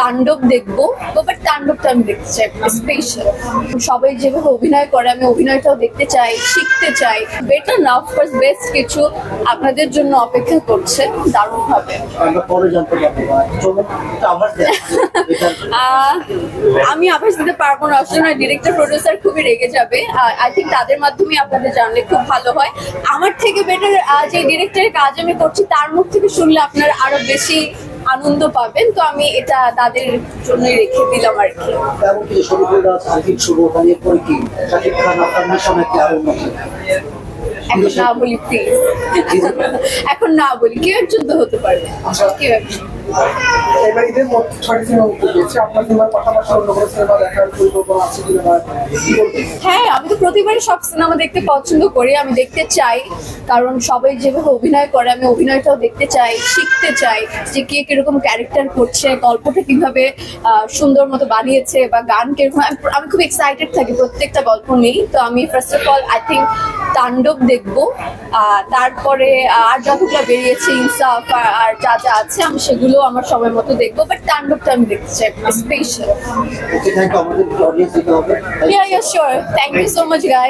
তাণ্ডব দেখবো, বাট তাণ্ডবটা আমি দেখতে চাই স্পেশাল। সবাই যেভাবে অভিনয় করে আমি অভিনয়টাও দেখতে চাই, শিখতে চাই। বেটার না, অফকোর্স বেস্ট কিছু আপনাদের জন্য অপেক্ষা করছে দারুণ ভাবে। আমি আভাস দিতে পারবো না, আসলে ডিরেক্টর প্রডিউসার খুবই রেগে যাবে। আই থিঙ্ক তাদের মাধ্যমে আপনাদের জানলে খুব ভালো হয়। আমার থেকে বেটার যে ডিরেক্টরের কাজ আমি করছি তার মুখ থেকে শুনলে আপনারা আরো বেশি আনন্দ পাবেন। তো আমি এটা তাদের জন্যই রেখে দিলাম আর কি। এখন না বলি প্লিজ, এখন না বলি। কেউ একজন তো হতে পারে, কেউ একজন। হ্যাঁ, আমি তো প্রতিবারই সব সিনেমা দেখতে পছন্দ করি, আমি দেখতে চাই। কারণ সবাই যেভাবে অভিনয় করে আমি অভিনয়টাও দেখতে চাই, শিখতে চাই যে কে কিরকম ক্যারেক্টার করছে, গল্পটা কিভাবে সুন্দর মতো বানিয়েছে বা গান কিরকম। আমি খুব এক্সাইটেড থাকি প্রত্যেকটা গল্প নিয়েই। তো আমি first of all I think তাণ্ডব দেখবো, তারপরে আর যতগুলো বেরিয়েছে ইনসাফ আর যা যা আছে আমি সেগুলো আমার সময় মতো দেখবো, বাট তাণ্ডবটা আমি দেখতে চাই special. Yeah, sure. Thank you so much, guys.